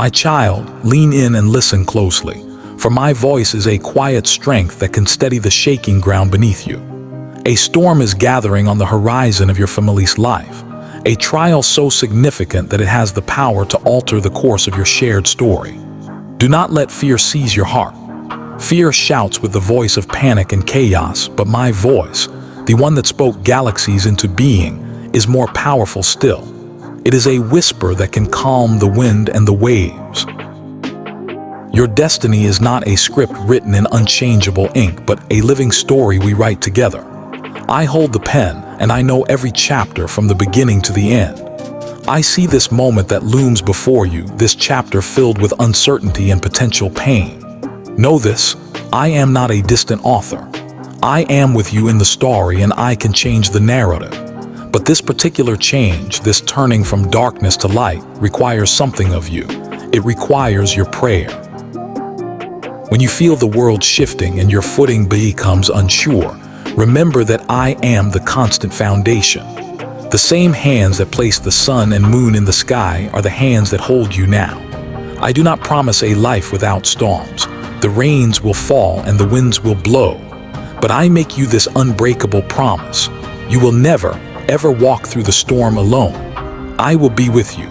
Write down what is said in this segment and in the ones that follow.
My child, lean in and listen closely, for my voice is a quiet strength that can steady the shaking ground beneath you. A storm is gathering on the horizon of your family's life, a trial so significant that it has the power to alter the course of your shared story. Do not let fear seize your heart. Fear shouts with the voice of panic and chaos, but my voice, the one that spoke galaxies into being, is more powerful still. It is a whisper that can calm the wind and the waves. Your destiny is not a script written in unchangeable ink, but a living story we write together. I hold the pen, and I know every chapter from the beginning to the end. I see this moment that looms before you, this chapter filled with uncertainty and potential pain. Know this, I am not a distant author. I am with you in the story, and I can change the narrative. But this particular change, this turning from darkness to light, requires something of you. It requires your prayer. When you feel the world shifting and your footing becomes unsure, remember that I am the constant foundation. The same hands that place the sun and moon in the sky are the hands that hold you now. I do not promise a life without storms. The rains will fall and the winds will blow. But I make you this unbreakable promise. You will never, ever walk through the storm alone. I will be with you.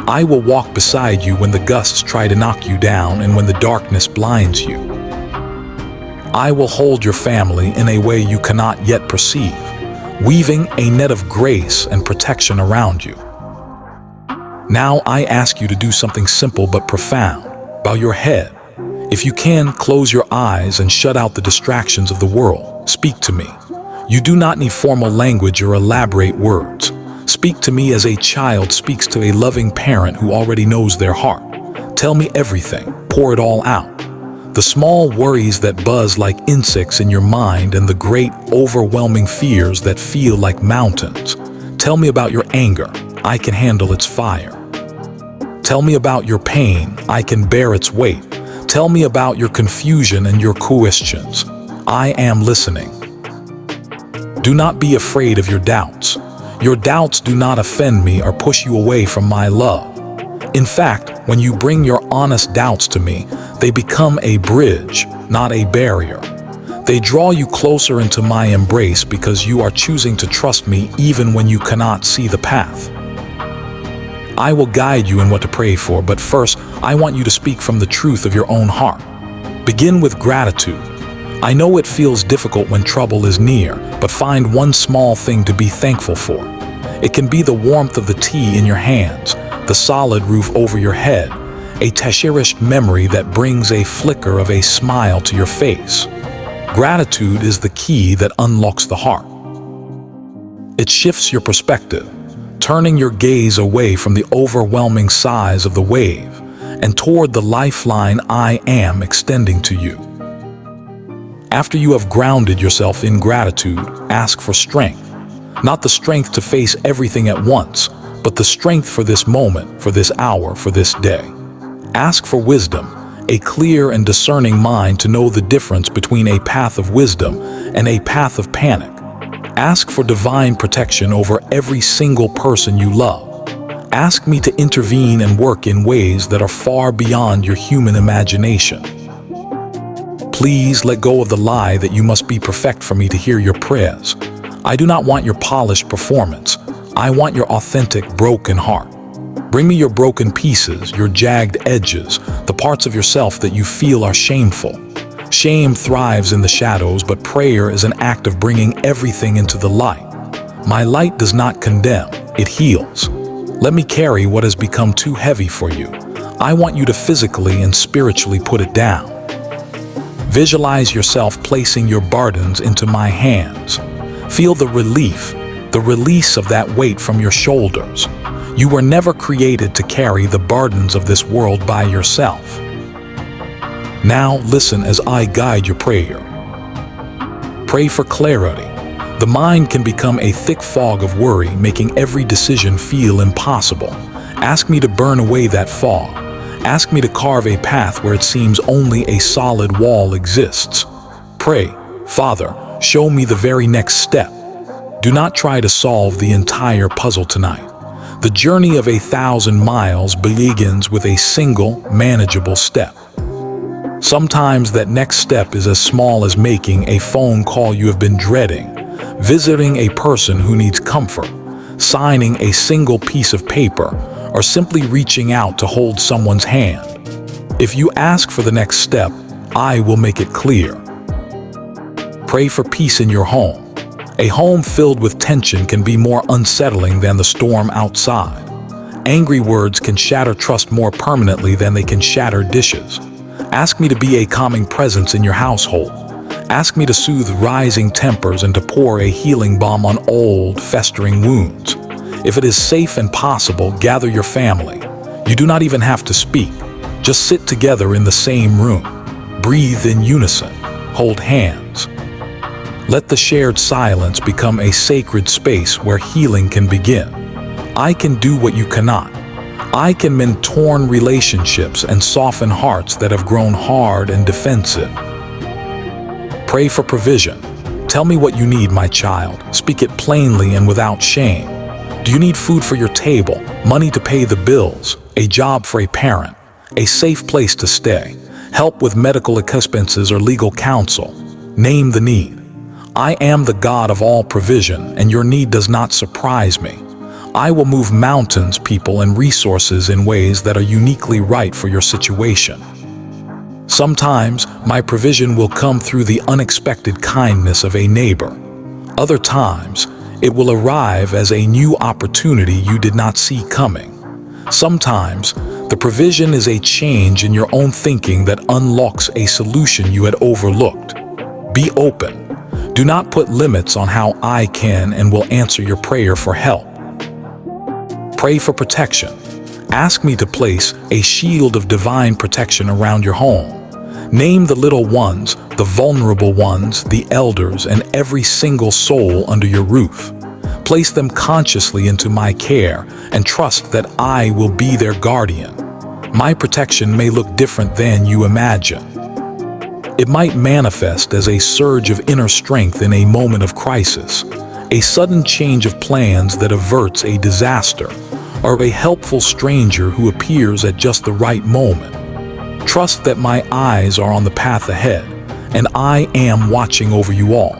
I will walk beside you when the gusts try to knock you down and when the darkness blinds you. I will hold your family in a way you cannot yet perceive, weaving a net of grace and protection around you. Now I ask you to do something simple but profound. Bow your head. If you can, close your eyes and shut out the distractions of the world. Speak to me. You do not need formal language or elaborate words. Speak to me as a child speaks to a loving parent who already knows their heart. Tell me everything. Pour it all out. The small worries that buzz like insects in your mind and the great, overwhelming fears that feel like mountains. Tell me about your anger. I can handle its fire. Tell me about your pain. I can bear its weight. Tell me about your confusion and your questions. I am listening. Do not be afraid of your doubts. Your doubts do not offend me or push you away from my love. In fact, when you bring your honest doubts to me, they become a bridge, not a barrier. They draw you closer into my embrace because you are choosing to trust me even when you cannot see the path. I will guide you in what to pray for, but first, I want you to speak from the truth of your own heart. Begin with gratitude. I know it feels difficult when trouble is near, but find one small thing to be thankful for. It can be the warmth of the tea in your hands, the solid roof over your head, a cherished memory that brings a flicker of a smile to your face. Gratitude is the key that unlocks the heart. It shifts your perspective, turning your gaze away from the overwhelming size of the wave and toward the lifeline I am extending to you. After you have grounded yourself in gratitude, ask for strength. Not the strength to face everything at once, but the strength for this moment, for this hour, for this day. Ask for wisdom, a clear and discerning mind to know the difference between a path of wisdom and a path of panic. Ask for divine protection over every single person you love. Ask me to intervene and work in ways that are far beyond your human imagination. Please let go of the lie that you must be perfect for me to hear your prayers. I do not want your polished performance. I want your authentic, broken heart. Bring me your broken pieces, your jagged edges, the parts of yourself that you feel are shameful. Shame thrives in the shadows, but prayer is an act of bringing everything into the light. My light does not condemn, it heals. Let me carry what has become too heavy for you. I want you to physically and spiritually put it down. Visualize yourself placing your burdens into my hands. Feel the relief, the release of that weight from your shoulders. You were never created to carry the burdens of this world by yourself. Now listen as I guide your prayer. Pray for clarity. The mind can become a thick fog of worry, making every decision feel impossible. Ask me to burn away that fog. Ask me to carve a path where it seems only a solid wall exists. Pray, Father, show me the very next step. Do not try to solve the entire puzzle tonight. The journey of 1,000 miles begins with a single, manageable step. Sometimes that next step is as small as making a phone call you have been dreading, visiting a person who needs comfort, signing a single piece of paper, or simply reaching out to hold someone's hand. If you ask for the next step, I will make it clear. Pray for peace in your home. A home filled with tension can be more unsettling than the storm outside. Angry words can shatter trust more permanently than they can shatter dishes. Ask me to be a calming presence in your household. Ask me to soothe rising tempers and to pour a healing balm on old, festering wounds. If it is safe and possible, gather your family. You do not even have to speak. Just sit together in the same room. Breathe in unison. Hold hands. Let the shared silence become a sacred space where healing can begin. I can do what you cannot. I can mend torn relationships and soften hearts that have grown hard and defensive. Pray for provision. Tell me what you need, my child. Speak it plainly and without shame. Do you need food for your table, money to pay the bills, a job for a parent, a safe place to stay, help with medical expenses or legal counsel? Name the need. I am the God of all provision, and your need does not surprise me. I will move mountains, people, and resources in ways that are uniquely right for your situation. Sometimes, my provision will come through the unexpected kindness of a neighbor. Other times, it will arrive as a new opportunity you did not see coming. Sometimes, the provision is a change in your own thinking that unlocks a solution you had overlooked. Be open. Do not put limits on how I can and will answer your prayer for help. Pray for protection. Ask me to place a shield of divine protection around your home. Name the little ones, the vulnerable ones, the elders, and every single soul under your roof. Place them consciously into my care and trust that I will be their guardian. My protection may look different than you imagine. It might manifest as a surge of inner strength in a moment of crisis, a sudden change of plans that averts a disaster, or a helpful stranger who appears at just the right moment. Trust that my eyes are on the path ahead, and I am watching over you all.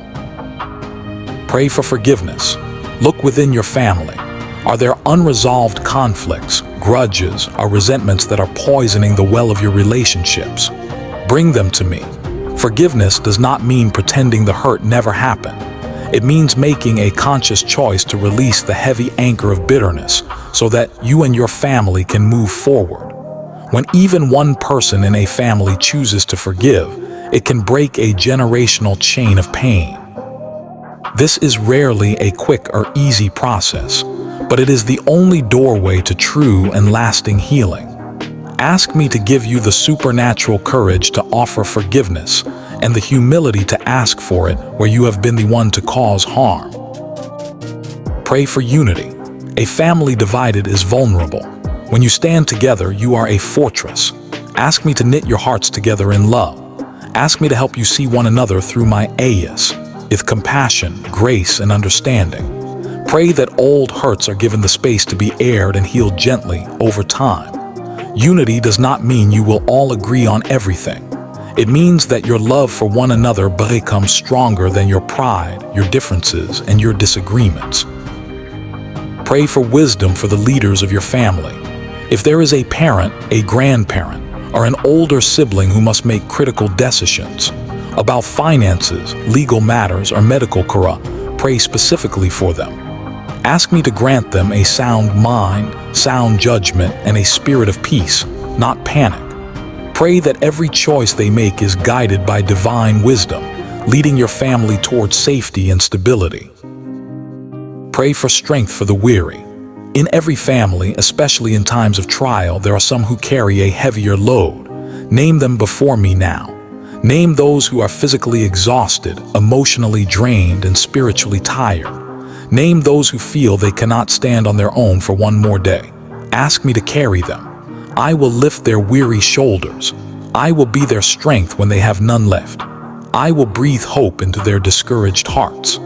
Pray for forgiveness. Look within your family. Are there unresolved conflicts, grudges, or resentments that are poisoning the well of your relationships? Bring them to me. Forgiveness does not mean pretending the hurt never happened. It means making a conscious choice to release the heavy anchor of bitterness so that you and your family can move forward. When even one person in a family chooses to forgive, it can break a generational chain of pain. This is rarely a quick or easy process, but it is the only doorway to true and lasting healing. Ask me to give you the supernatural courage to offer forgiveness and the humility to ask for it where you have been the one to cause harm. Pray for unity. A family divided is vulnerable. When you stand together, you are a fortress. Ask me to knit your hearts together in love. Ask me to help you see one another through my 𝐆𝐎𝐃, with compassion, grace, and understanding. Pray that old hurts are given the space to be aired and healed gently over time. Unity does not mean you will all agree on everything. It means that your love for one another becomes stronger than your pride, your differences, and your disagreements. Pray for wisdom for the leaders of your family. If there is a parent, a grandparent, or an older sibling who must make critical decisions about finances, legal matters, or medical care, pray specifically for them. Ask me to grant them a sound mind, sound judgment, and a spirit of peace, not panic. Pray that every choice they make is guided by divine wisdom, leading your family towards safety and stability. Pray for strength for the weary. In every family, especially in times of trial, there are some who carry a heavier load. Name them before me now. Name those who are physically exhausted, emotionally drained, and spiritually tired. Name those who feel they cannot stand on their own for one more day. Ask me to carry them. I will lift their weary shoulders. I will be their strength when they have none left. I will breathe hope into their discouraged hearts.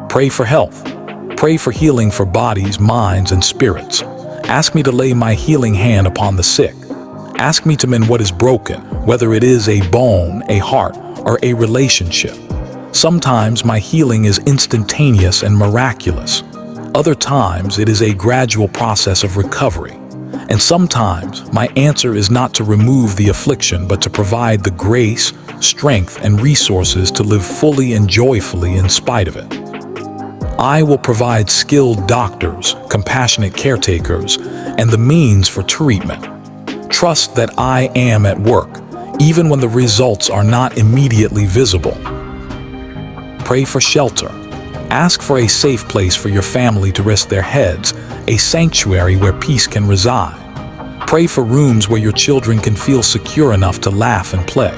Pray for health. Pray for healing for bodies, minds, and spirits. Ask me to lay my healing hand upon the sick. Ask me to mend what is broken, whether it is a bone, a heart, or a relationship. Sometimes my healing is instantaneous and miraculous. Other times it is a gradual process of recovery. And sometimes my answer is not to remove the affliction, but to provide the grace, strength, and resources to live fully and joyfully in spite of it. I will provide skilled doctors, compassionate caretakers, and the means for treatment. Trust that I am at work, even when the results are not immediately visible. Pray for shelter. Ask for a safe place for your family to rest their heads, a sanctuary where peace can reside. Pray for rooms where your children can feel secure enough to laugh and play.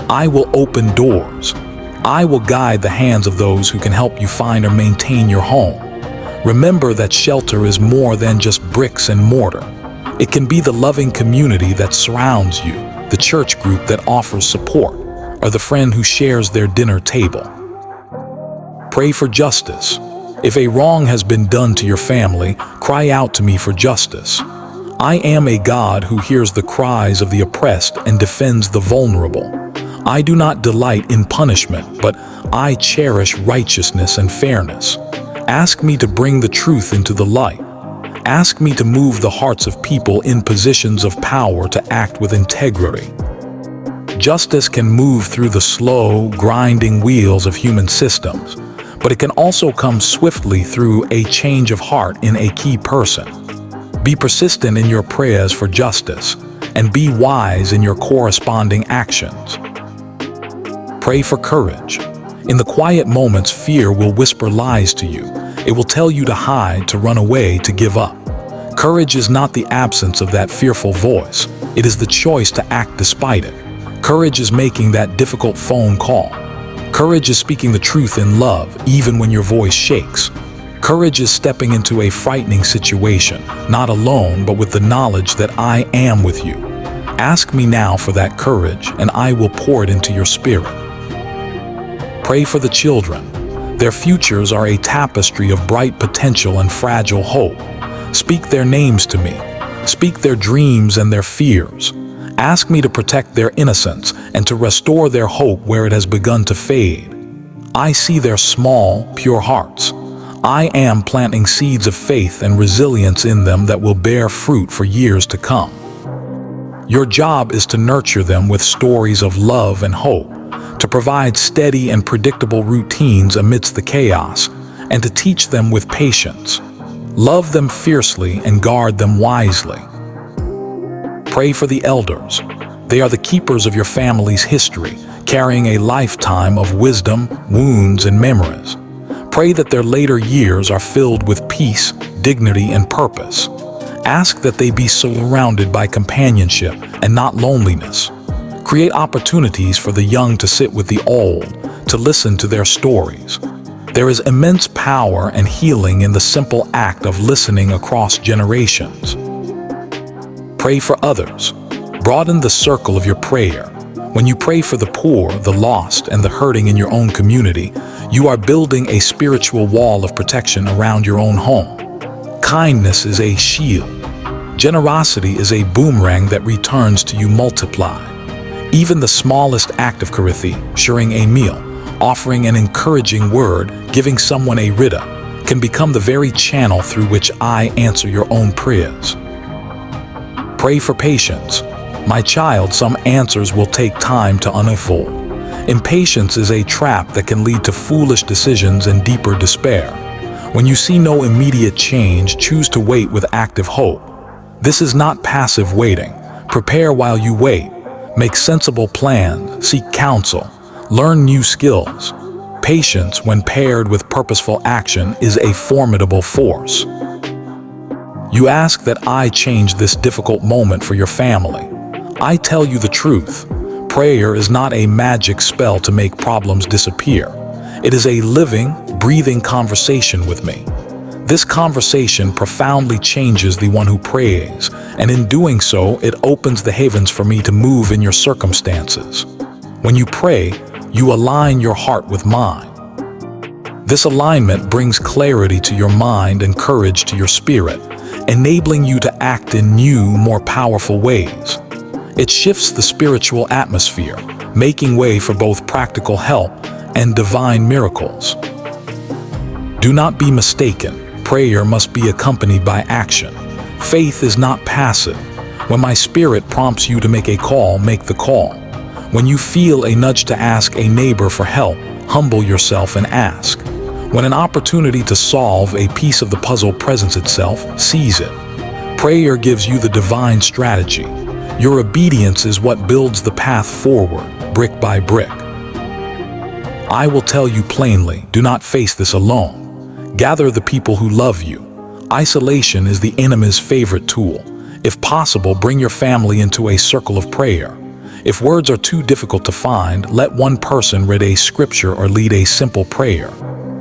I will open doors. I will guide the hands of those who can help you find or maintain your home. Remember that shelter is more than just bricks and mortar. It can be the loving community that surrounds you, the church group that offers support, or the friend who shares their dinner table. Pray for justice. If a wrong has been done to your family, cry out to me for justice. I am a God who hears the cries of the oppressed and defends the vulnerable. I do not delight in punishment, but I cherish righteousness and fairness. Ask me to bring the truth into the light. Ask me to move the hearts of people in positions of power to act with integrity. Justice can move through the slow, grinding wheels of human systems, but it can also come swiftly through a change of heart in a key person. Be persistent in your prayers for justice, and be wise in your corresponding actions. Pray for courage. In the quiet moments, fear will whisper lies to you. It will tell you to hide, to run away, to give up. Courage is not the absence of that fearful voice. It is the choice to act despite it. Courage is making that difficult phone call. Courage is speaking the truth in love, even when your voice shakes. Courage is stepping into a frightening situation, not alone, but with the knowledge that I am with you. Ask me now for that courage, and I will pour it into your spirit. Pray for the children. Their futures are a tapestry of bright potential and fragile hope. Speak their names to me. Speak their dreams and their fears. Ask me to protect their innocence and to restore their hope where it has begun to fade. I see their small, pure hearts. I am planting seeds of faith and resilience in them that will bear fruit for years to come. Your job is to nurture them with stories of love and hope, to provide steady and predictable routines amidst the chaos, and to teach them with patience. Love them fiercely and guard them wisely. Pray for the elders. They are the keepers of your family's history, carrying a lifetime of wisdom, wounds, and memories. Pray that their later years are filled with peace, dignity, and purpose. Ask that they be surrounded by companionship and not loneliness. Create opportunities for the young to sit with the old, to listen to their stories. There is immense power and healing in the simple act of listening across generations. Pray for others. Broaden the circle of your prayer. When you pray for the poor, the lost, and the hurting in your own community, you are building a spiritual wall of protection around your own home. Kindness is a shield. Generosity is a boomerang that returns to you multiplied. Even the smallest act of 𝐒𝐾𝐒, sharing a meal, offering an encouraging word, giving someone a rida, can become the very channel through which I answer your own prayers. Pray for patience. My child, some answers will take time to unfold. Impatience is a trap that can lead to foolish decisions and deeper despair. When you see no immediate change, choose to wait with active hope. This is not passive waiting. Prepare while you wait. Make sensible plans, seek counsel, learn new skills. Patience, when paired with purposeful action, is a formidable force. You ask that I change this difficult moment for your family. I tell you the truth. Prayer is not a magic spell to make problems disappear. It is a living, breathing conversation with me. This conversation profoundly changes the one who prays, and in doing so, it opens the heavens for me to move in your circumstances. When you pray, you align your heart with mine. This alignment brings clarity to your mind and courage to your spirit, enabling you to act in new, more powerful ways. It shifts the spiritual atmosphere, making way for both practical help and divine miracles. Do not be mistaken. Prayer must be accompanied by action. Faith is not passive. When my spirit prompts you to make a call, make the call. When you feel a nudge to ask a neighbor for help, humble yourself and ask. When an opportunity to solve a piece of the puzzle presents itself, seize it. Prayer gives you the divine strategy. Your obedience is what builds the path forward, brick by brick. I will tell you plainly, do not face this alone. Gather the people who love you. Isolation is the enemy's favorite tool. If possible, bring your family into a circle of prayer. If words are too difficult to find, let one person read a scripture or lead a simple prayer.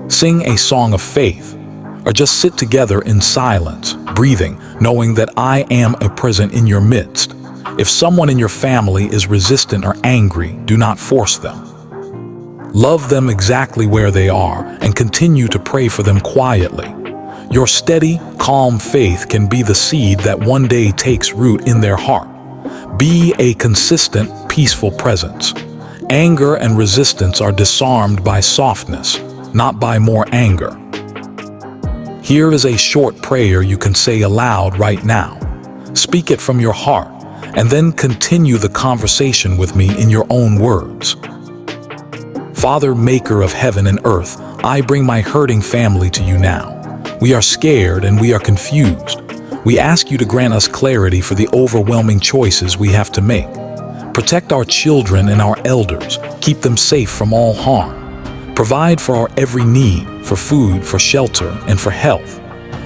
Sing a song of faith, or just sit together in silence, breathing, knowing that I am present in your midst. If someone in your family is resistant or angry, do not force them. Love them exactly where they are and continue to pray for them quietly. Your steady, calm faith can be the seed that one day takes root in their heart. Be a consistent, peaceful presence. Anger and resistance are disarmed by softness, not by more anger. Here is a short prayer you can say aloud right now. Speak it from your heart, and then continue the conversation with me in your own words. Father, maker of heaven and earth, I bring my hurting family to you now. We are scared and we are confused. We ask you to grant us clarity for the overwhelming choices we have to make. Protect our children and our elders. Keep them safe from all harm. Provide for our every need, for food, for shelter, and for health.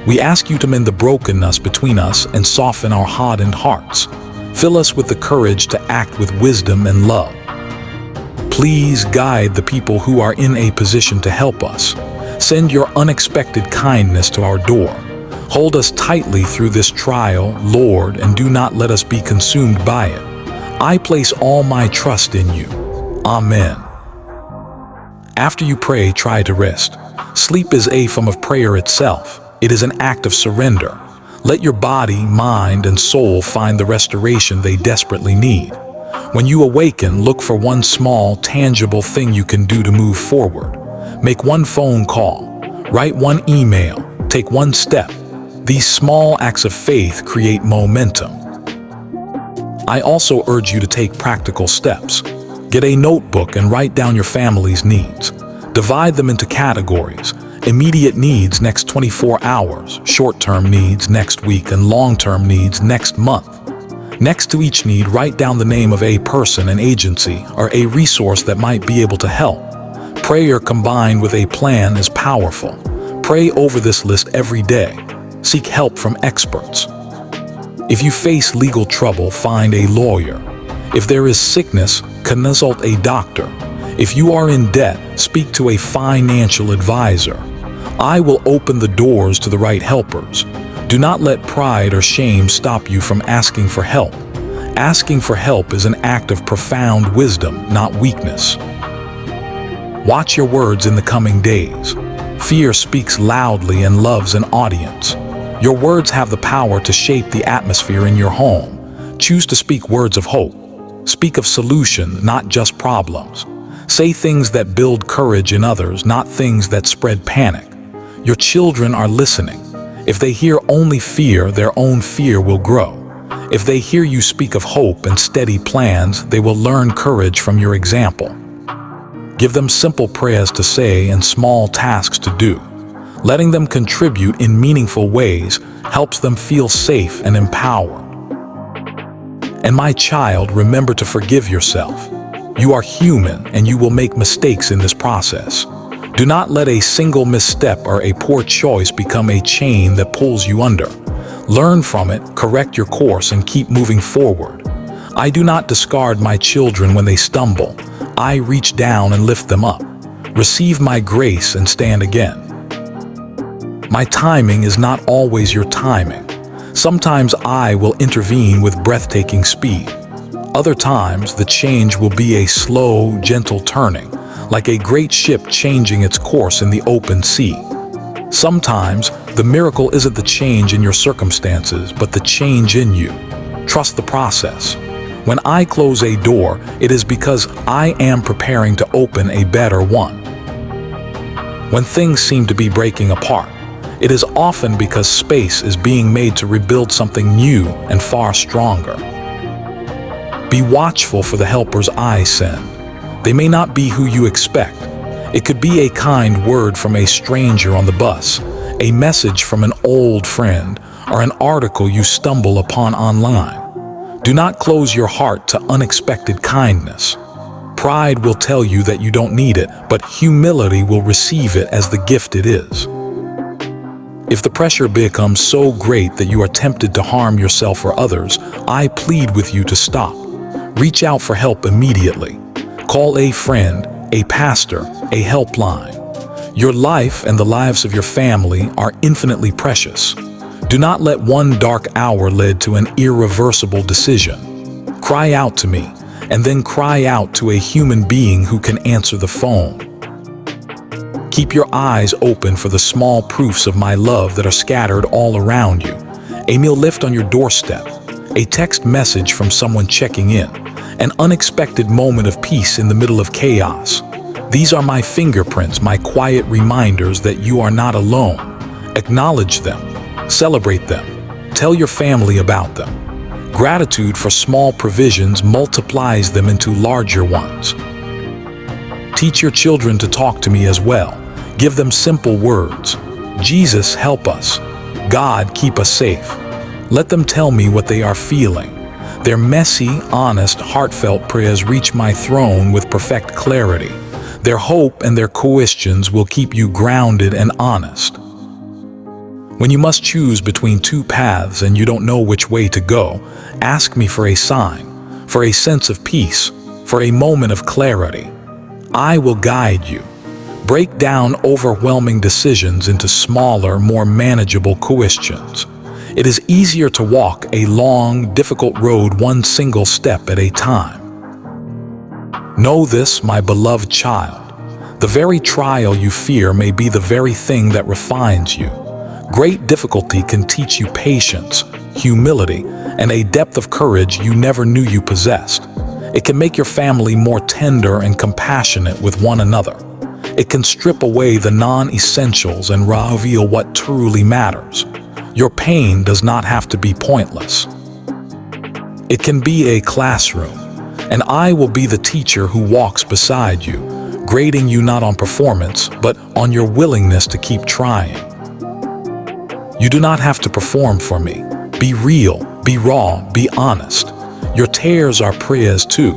We ask you to mend the brokenness between us and soften our hardened hearts. Fill us with the courage to act with wisdom and love. Please guide the people who are in a position to help us. Send your unexpected kindness to our door. Hold us tightly through this trial, Lord, and do not let us be consumed by it. I place all my trust in you. Amen. After you pray, try to rest. Sleep is a form of prayer itself. It is an act of surrender. Let your body, mind, and soul find the restoration they desperately need. When you awaken, look for one small, tangible thing you can do to move forward. Make one phone call, write one email, take one step. These small acts of faith create momentum. I also urge you to take practical steps. Get a notebook and write down your family's needs. Divide them into categories: immediate needs next 24 hours, short-term needs next week, and long-term needs next month. Next to each need, write down the name of a person, an agency, or a resource that might be able to help. Prayer combined with a plan is powerful. Pray over this list every day. Seek help from experts. If you face legal trouble, find a lawyer. If there is sickness, consult a doctor. If you are in debt, speak to a financial advisor. I will open the doors to the right helpers. Do not let pride or shame stop you from asking for help. Asking for help is an act of profound wisdom, not weakness. Watch your words in the coming days. Fear speaks loudly and loves an audience. Your words have the power to shape the atmosphere in your home. Choose to speak words of hope. Speak of solution, not just problems. Say things that build courage in others, not things that spread panic. Your children are listening. If they hear only fear, their own fear will grow. If they hear you speak of hope and steady plans, they will learn courage from your example. Give them simple prayers to say and small tasks to do. Letting them contribute in meaningful ways helps them feel safe and empowered. And my child, remember to forgive yourself. You are human and you will make mistakes in this process. Do not let a single misstep or a poor choice become a chain that pulls you under. Learn from it, correct your course, and keep moving forward. I do not discard my children when they stumble. I reach down and lift them up. Receive my grace and stand again. My timing is not always your timing. Sometimes I will intervene with breathtaking speed. Other times, the change will be a slow, gentle turning, like a great ship changing its course in the open sea. Sometimes, the miracle isn't the change in your circumstances, but the change in you. Trust the process. When I close a door, it is because I am preparing to open a better one. When things seem to be breaking apart, it is often because space is being made to rebuild something new and far stronger. Be watchful for the helpers I send. They may not be who you expect. It could be a kind word from a stranger on the bus, a message from an old friend, or an article you stumble upon online. Do not close your heart to unexpected kindness. Pride will tell you that you don't need it, but humility will receive it as the gift it is. If the pressure becomes so great that you are tempted to harm yourself or others, I plead with you to stop. Reach out for help immediately. Call a friend, a pastor, a helpline. Your life and the lives of your family are infinitely precious. Do not let one dark hour lead to an irreversible decision. Cry out to me, and then cry out to a human being who can answer the phone. Keep your eyes open for the small proofs of my love that are scattered all around you. A meal lift on your doorstep, a text message from someone checking in, an unexpected moment of peace in the middle of chaos. These are my fingerprints, my quiet reminders that you are not alone. Acknowledge them, celebrate them, tell your family about them. Gratitude for small provisions multiplies them into larger ones. Teach your children to talk to me as well. Give them simple words. Jesus, help us. God, keep us safe. Let them tell me what they are feeling. Their messy, honest, heartfelt prayers reach my throne with perfect clarity. Their hope and their questions will keep you grounded and honest. When you must choose between two paths and you don't know which way to go, ask me for a sign, for a sense of peace, for a moment of clarity. I will guide you. Break down overwhelming decisions into smaller, more manageable questions. It is easier to walk a long, difficult road one single step at a time. Know this, my beloved child. The very trial you fear may be the very thing that refines you. Great difficulty can teach you patience, humility, and a depth of courage you never knew you possessed. It can make your family more tender and compassionate with one another. It can strip away the non-essentials and reveal what truly matters. Your pain does not have to be pointless. It can be a classroom, and I will be the teacher who walks beside you, grading you not on performance, but on your willingness to keep trying. You do not have to perform for me. Be real, be raw, be honest. Your tears are prayers too.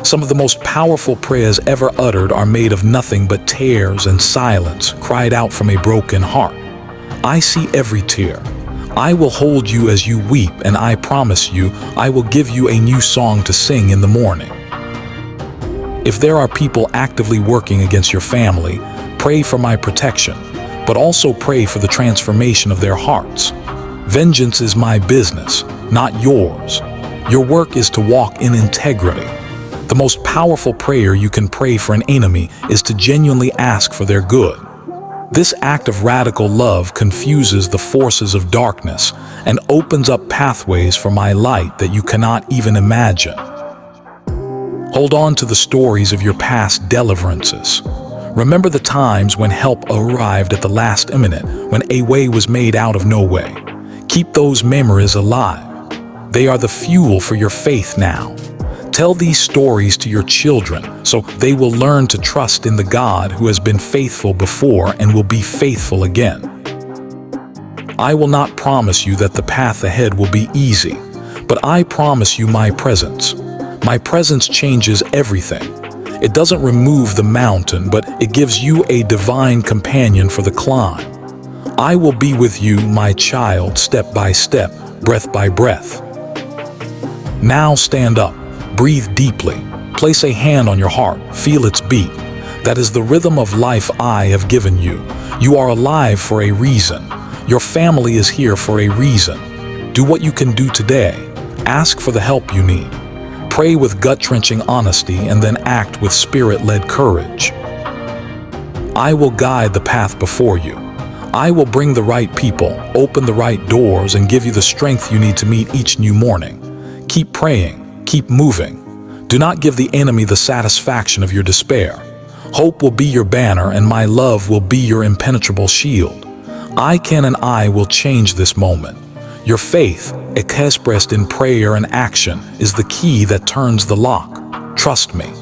Some of the most powerful prayers ever uttered are made of nothing but tears and silence cried out from a broken heart. I see every tear. I will hold you as you weep, and I promise you, I will give you a new song to sing in the morning. If there are people actively working against your family, pray for my protection, but also pray for the transformation of their hearts. Vengeance is my business, not yours. Your work is to walk in integrity. The most powerful prayer you can pray for an enemy is to genuinely ask for their good. This act of radical love confuses the forces of darkness and opens up pathways for my light that you cannot even imagine. Hold on to the stories of your past deliverances. Remember the times when help arrived at the last minute, when a way was made out of no way. Keep those memories alive. They are the fuel for your faith now. Tell these stories to your children so they will learn to trust in the God who has been faithful before and will be faithful again. I will not promise you that the path ahead will be easy, but I promise you my presence. My presence changes everything. It doesn't remove the mountain, but it gives you a divine companion for the climb. I will be with you, my child, step by step, breath by breath. Now stand up, breathe deeply, place a hand on your heart, feel its beat. That is the rhythm of life I have given you. You are alive for a reason. Your family is here for a reason. Do what you can do today. Ask for the help you need. Pray with gut-wrenching honesty and then act with spirit-led courage. I will guide the path before you. I will bring the right people, open the right doors, and give you the strength you need to meet each new morning. Keep praying, keep moving. Do not give the enemy the satisfaction of your despair. Hope will be your banner, and my love will be your impenetrable shield. I can and I will change this moment. Your faith, expressed in prayer and action, is the key that turns the lock. Trust me.